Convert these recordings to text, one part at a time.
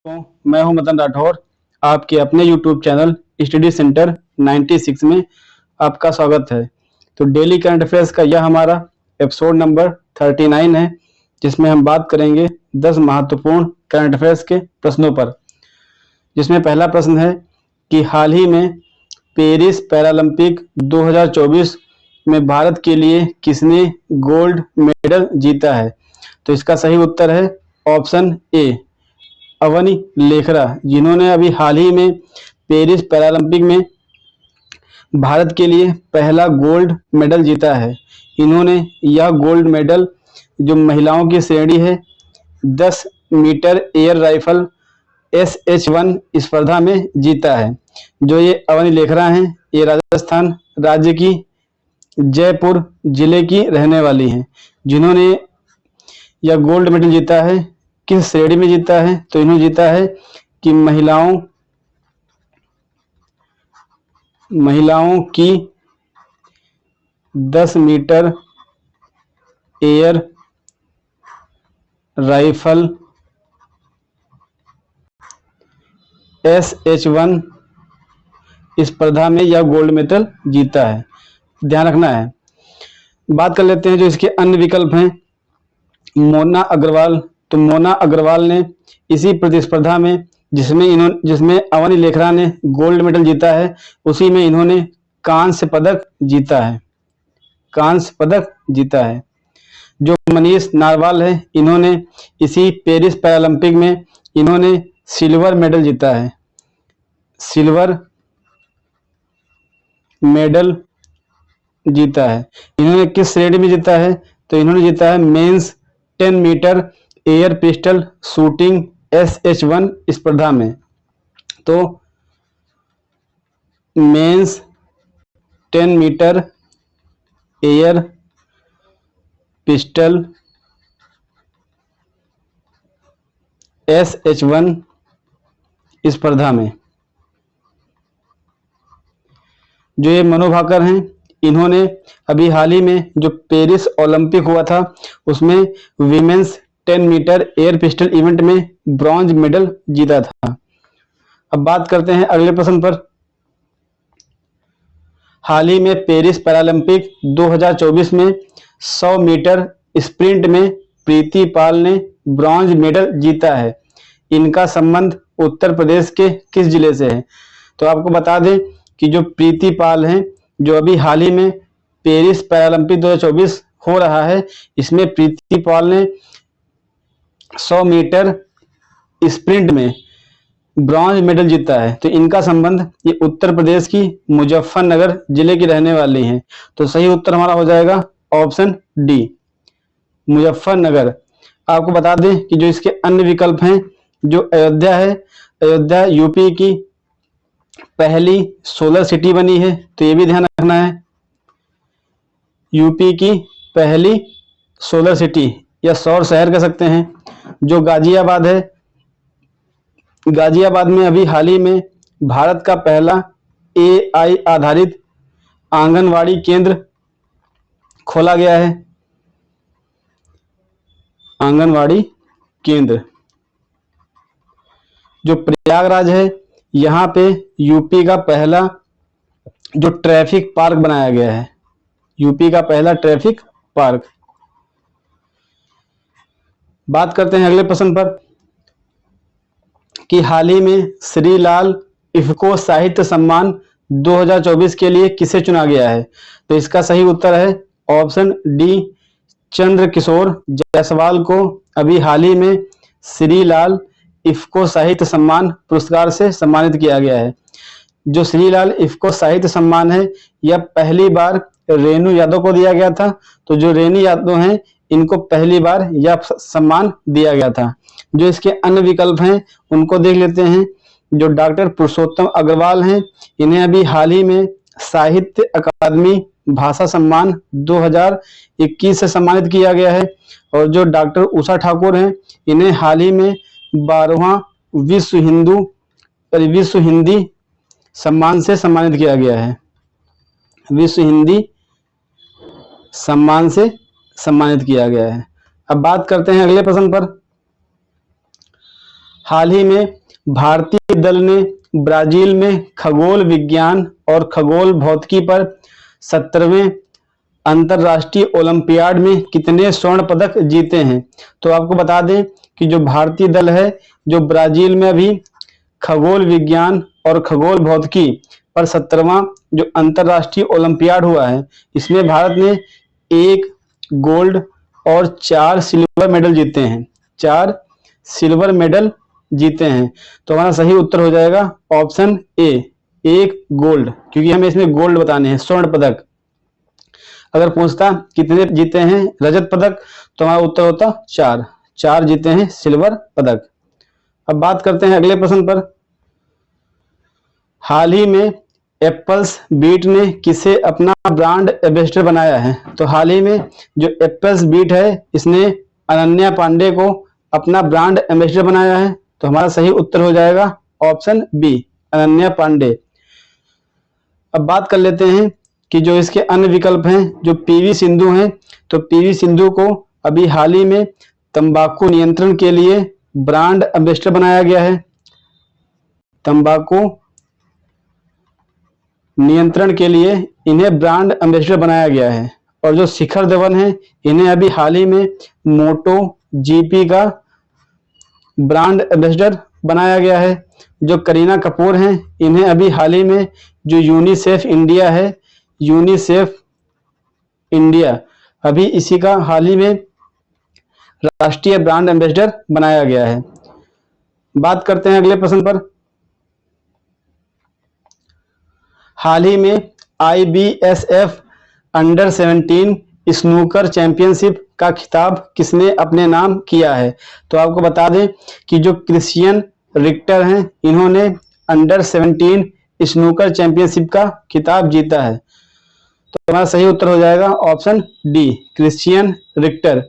मैं हूं मदन राठौर। आपके अपने YouTube चैनल स्टडी सेंटर 96 में आपका स्वागत है। तो डेली करंट अफेयर्स का यह हमारा एपिसोड नंबर 39 है, जिसमें हम बात करेंगे 10 महत्वपूर्ण करंट अफेयर्स के प्रश्नों पर। जिसमें पहला प्रश्न है कि हाल ही में पेरिस पैरालंपिक 2024 में भारत के लिए किसने गोल्ड मेडल जीता है? तो इसका सही उत्तर है ऑप्शन ए, अवनी लेखरा, जिन्होंने अभी हाल ही में पेरिस पैरालंपिक में भारत के लिए पहला गोल्ड मेडल जीता है। इन्होंने यह गोल्ड मेडल जो महिलाओं की श्रेणी है 10 मीटर एयर राइफल SH1 स्पर्धा में जीता है। जो ये अवनी लेखरा हैं, ये राजस्थान राज्य की जयपुर जिले की रहने वाली हैं, जिन्होंने यह गोल्ड मेडल जीता है। किस श्रेणी में जीता है? तो इन्होंने जीता है कि महिलाओं की 10 मीटर एयर राइफल SH1 स्पर्धा में यह गोल्ड मेडल जीता है। ध्यान रखना है। बात कर लेते हैं जो इसके अन्य विकल्प हैं। मोना अग्रवाल, तो मोना अग्रवाल ने इसी प्रतिस्पर्धा में जिसमें अवनी लेखरा ने गोल्ड मेडल जीता है, उसी में इन्होंने कांस्य पदक जीता है। जो मनीष नारवाल है, इन्होंने इसी पेरिस पैरालंपिक में इन्होंने सिल्वर मेडल जीता है। इन्होंने किस श्रेणी में जीता है? तो इन्होंने जीता है men's 10 metre air pistol shooting SH1 स्पर्धा में। तो mains 10 metre air pistol SH1 स्पर्धा में जो ये मनु भाकर हैं, इन्होंने अभी हाल ही में जो पेरिस ओलंपिक हुआ था उसमें women's 10 metre air pistol event में ब्रॉन्ज मेडल जीता था। अब बात करते हैं अगले प्रश्न पर। हाल ही में पेरिस पैरालंपिक 2024 में 100 मीटर स्प्रिंट में प्रीति पाल ने ब्रॉन्ज मेडल जीता है। इनका संबंध उत्तर प्रदेश के किस जिले से है? तो आपको बता दें कि जो प्रीति पाल हैं, जो अभी हाल ही में पेरिस पैरालंपिक 2024 हो रहा है, इसमें प्रीति पाल ने 100 मीटर स्प्रिंट में ब्रॉन्ज मेडल जीता है। तो इनका संबंध ये उत्तर प्रदेश की मुजफ्फरनगर जिले की रहने वाली हैं। तो सही उत्तर हमारा हो जाएगा ऑप्शन डी, मुजफ्फरनगर। आपको बता दें कि जो इसके अन्य विकल्प हैं, जो अयोध्या है, अयोध्या यूपी की पहली सोलर सिटी बनी है, तो ये भी ध्यान रखना है। यूपी की पहली सोलर सिटी या सौर शहर कह सकते हैं। जो गाजियाबाद है, गाजियाबाद में अभी हाल ही में भारत का पहला AI आधारित आंगनवाड़ी केंद्र खोला गया है। आंगनवाड़ी केंद्र जो प्रयागराज है, यहाँ पे यूपी का पहला जो ट्रैफिक पार्क बनाया गया है, यूपी का पहला ट्रैफिक पार्क। बात करते हैं अगले प्रश्न पर कि हाल ही में श्री लाल इफ्को साहित्य सम्मान 2024 के लिए किसे चुना गया है? तो इसका सही उत्तर है ऑप्शन डी, चंद्रकिशोर जायसवाल को अभी हाल ही में श्री लाल इफ्को साहित्य सम्मान पुरस्कार से सम्मानित किया गया है। जो श्री लाल इफ्को साहित्य सम्मान है, यह पहली बार रेणु यादव को दिया गया था। तो जो रेणु यादव हैं, इनको पहली बार यह सम्मान दिया गया था। जो इसके अन्य विकल्प हैं उनको देख लेते हैं। जो डॉक्टर पुरुषोत्तम अग्रवाल हैं, इन्हें अभी हाल ही में साहित्य अकादमी भाषा सम्मान 2021 से सम्मानित किया गया है। और जो डॉक्टर उषा ठाकुर हैं, इन्हें हाल ही में 12वां विश्व हिंदी सम्मान से सम्मानित किया गया है। विश्व हिंदी सम्मान से सम्मानित किया गया है। अब बात करते हैं अगले प्रश्न पर। हाल ही में भारतीय दल ने ब्राजील में खगोल विज्ञान और खगोल भौतिकी पर 17वें अंतरराष्ट्रीय ओलंपियाड में कितने स्वर्ण पदक जीते हैं? तो आपको बता दें कि जो भारतीय दल है, जो ब्राजील में अभी खगोल विज्ञान और खगोल भौतिकी पर 17वां जो अंतरराष्ट्रीय ओलंपियाड हुआ है, इसमें भारत ने 1 गोल्ड और 4 सिल्वर मेडल जीते हैं। 4 सिल्वर मेडल जीते हैं। तो हमारा सही उत्तर हो जाएगा ऑप्शन ए, 1 गोल्ड, क्योंकि हमें इसमें गोल्ड बताने हैं, स्वर्ण पदक। अगर पूछता कितने जीते हैं रजत पदक, तो हमारा उत्तर होता 4। 4 जीते हैं सिल्वर पदक। अब बात करते हैं अगले प्रश्न पर। हाल ही में एप्पल्स बीट ने किसे अपना ब्रांड एम्बेसडर बनाया है? तो हाल ही में जो एप्पल्स बीट है, इसने अनन्या पांडे को अपना ब्रांड एम्बेसडर बनाया है। तो हमारा सही उत्तर हो जाएगा ऑप्शन बी, अनन्या पांडे। अब बात कर लेते हैं कि जो इसके अन्य विकल्प हैं, जो पीवी सिंधु हैं, तो पीवी सिंधु को अभी हाल ही में तंबाकू नियंत्रण के लिए ब्रांड एम्बेसडर बनाया गया है। तंबाकू नियंत्रण के लिए इन्हें ब्रांड एम्बेसडर बनाया गया है। और जो शिखर धवन है, इन्हें अभी हाल ही में मोटो जीपी का ब्रांड एम्बेसडर बनाया गया है। जो करीना कपूर हैं, इन्हें अभी हाल ही में जो यूनिसेफ इंडिया है, यूनिसेफ इंडिया, अभी इसी का हाल ही में राष्ट्रीय ब्रांड एम्बेसडर बनाया गया है। बात करते हैं अगले प्रश्न पर। हाल ही में IBSF अंडर 17 स्नूकर चैंपियनशिप का खिताब किसने अपने नाम किया है? तो आपको बता दें कि जो क्रिश्चियन रिक्टर हैं, इन्होंने अंडर 17 स्नूकर चैंपियनशिप का खिताब जीता है। तो हमारा सही उत्तर हो जाएगा ऑप्शन डी, क्रिश्चियन रिक्टर।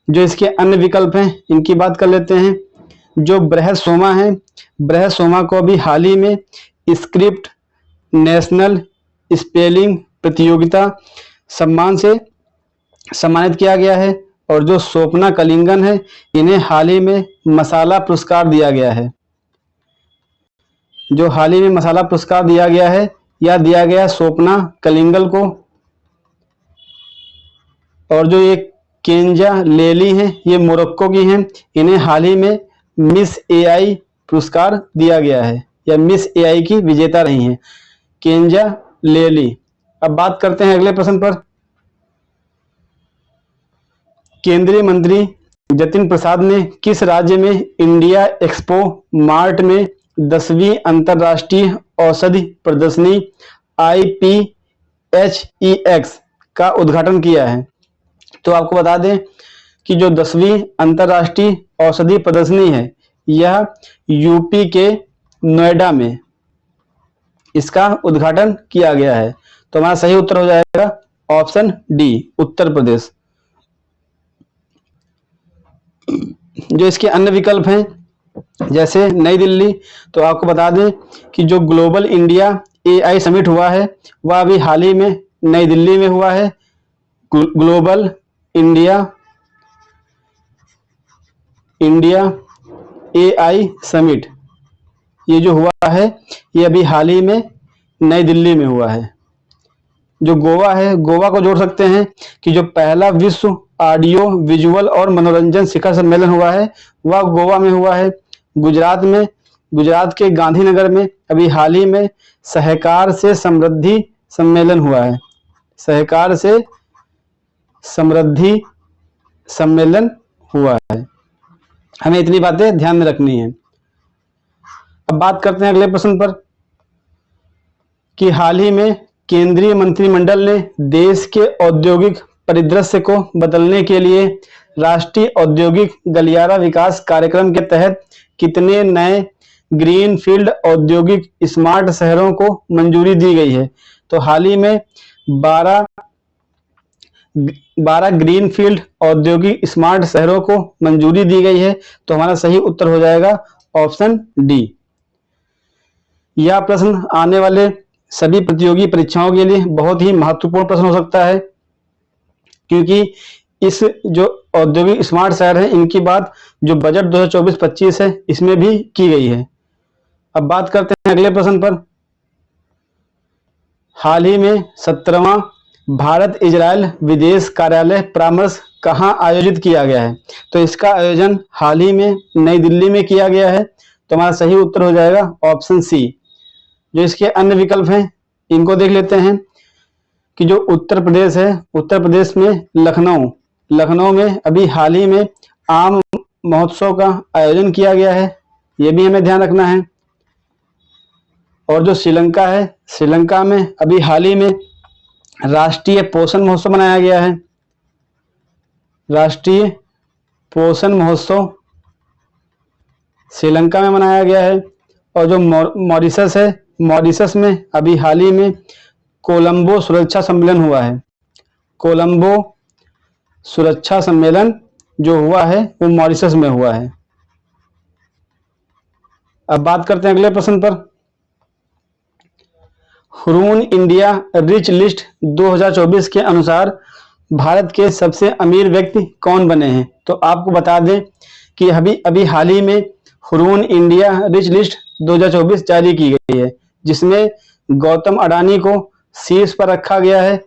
जो इसके अन्य विकल्प हैं, इनकी बात कर लेते हैं। जो बृहस्पति है, बृहस्पति को भी हाल ही में स्क्रिप्ट नेशनल स्पेलिंग प्रतियोगिता सम्मान से सम्मानित किया गया है। और जो स्वप्ना कलिंगन है, इन्हें हाल ही में मसाला पुरस्कार दिया गया है। जो हाल ही में मसाला पुरस्कार दिया गया है, यह दिया गया स्वप्ना कलिंगल को। और जो ये केंजा लेली हैं, ये मोरक्को की हैं, इन्हें हाल ही में मिस AI पुरस्कार दिया गया है, या मिस AI की विजेता रही हैं केंजा लेली। अब बात करते हैं अगले प्रश्न पर। केंद्रीय मंत्री जतिन प्रसाद ने किस राज्य में इंडिया एक्सपो मार्ट में 10वीं अंतरराष्ट्रीय औषधि प्रदर्शनी IPHEX का उद्घाटन किया है? तो आपको बता दें कि जो 10वीं अंतरराष्ट्रीय औषधि प्रदर्शनी है, यह यूपी के नोएडा में इसका उद्घाटन किया गया है। तो हमारा सही उत्तर हो जाएगा ऑप्शन डी, उत्तर प्रदेश। जो इसके अन्य विकल्प हैं, जैसे नई दिल्ली, तो आपको बता दें कि जो ग्लोबल इंडिया AI समिट हुआ है, वह अभी हाल ही में नई दिल्ली में हुआ है। ग्लोबल इंडिया AI समिट, ये जो हुआ है, ये अभी हाल ही में नई दिल्ली में हुआ है। जो गोवा है, गोवा को जोड़ सकते हैं कि जो पहला विश्व ऑडियो विजुअल और मनोरंजन शिखर सम्मेलन हुआ है, वह गोवा में हुआ है। गुजरात में, गुजरात के गांधीनगर में अभी हाल ही में सहकार से समृद्धि सम्मेलन हुआ है। सहकार से समृद्धि सम्मेलन हुआ है। हमें इतनी बातें ध्यान में रखनी है। अब बात करते हैं अगले प्रश्न पर कि हाल ही में केंद्रीय मंत्रिमंडल ने देश के औद्योगिक परिदृश्य को बदलने के लिए राष्ट्रीय औद्योगिक गलियारा विकास कार्यक्रम के तहत कितने नए ग्रीनफील्ड औद्योगिक स्मार्ट शहरों को मंजूरी दी गई है? तो हाल ही में 12 ग्रीनफील्ड औद्योगिक स्मार्ट शहरों को मंजूरी दी गई है। तो हमारा सही उत्तर हो जाएगा ऑप्शन डी। यह प्रश्न आने वाले सभी प्रतियोगी परीक्षाओं के लिए बहुत ही महत्वपूर्ण प्रश्न हो सकता है, क्योंकि इस जो औद्योगिक स्मार्ट शहर है इनकी बात जो बजट 2024-25 है इसमें भी की गई है। अब बात करते हैं अगले प्रश्न पर। हाल ही में 17वां भारत इजराइल विदेश कार्यालय परामर्श कहाँ आयोजित किया गया है? तो इसका आयोजन हाल ही में नई दिल्ली में किया गया है। तो हमारा सही उत्तर हो जाएगा ऑप्शन सी। जो इसके अन्य विकल्प हैं इनको देख लेते हैं कि जो उत्तर प्रदेश है, उत्तर प्रदेश में लखनऊ में अभी हाल ही में आम महोत्सव का आयोजन किया गया है, ये भी हमें ध्यान रखना है। और जो श्रीलंका है, श्रीलंका में अभी हाल ही में राष्ट्रीय पोषण महोत्सव मनाया गया है। राष्ट्रीय पोषण महोत्सव श्रीलंका में मनाया गया है। और जो मॉरिशस है, मॉरिशस में अभी हाल ही में कोलंबो सुरक्षा सम्मेलन हुआ है। कोलंबो सुरक्षा सम्मेलन जो हुआ है वो मॉरिशस में हुआ है। अब बात करते हैं अगले प्रश्न पर। हुरून इंडिया रिच लिस्ट 2024 के अनुसार भारत के सबसे अमीर व्यक्ति कौन बने हैं? तो आपको बता दें कि अभी हाल ही में हुरून इंडिया रिच लिस्ट 2024 जारी की गई है, जिसमें गौतम अडानी को शीर्ष पर रखा गया है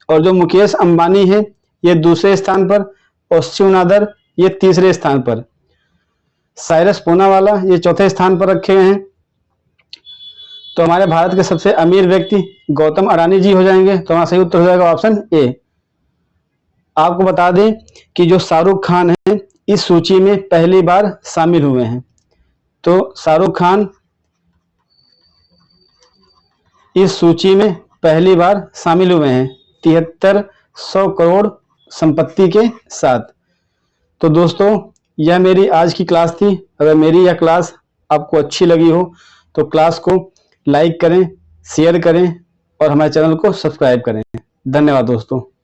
और जो मुकेश अंबानी है ये दूसरे स्थान पर और शिव नादर ये तीसरे स्थान पर, साइरस पूनावाला ये चौथे स्थान पर रखे गए हैं। तो हमारे भारत के सबसे अमीर व्यक्ति गौतम अडानी जी हो जाएंगे। तो हमारा सही उत्तर हो जाएगा ऑप्शन ए। आपको बता दें कि जो शाहरुख खान है इस सूची में पहली बार शामिल हुए हैं। तो शाहरुख खान इस सूची में पहली बार शामिल हुए हैं 7300 करोड़ संपत्ति के साथ। तो दोस्तों यह मेरी आज की क्लास थी। अगर मेरी यह क्लास आपको अच्छी लगी हो तो क्लास को लाइक करें, शेयर करें और हमारे चैनल को सब्सक्राइब करें। धन्यवाद दोस्तों।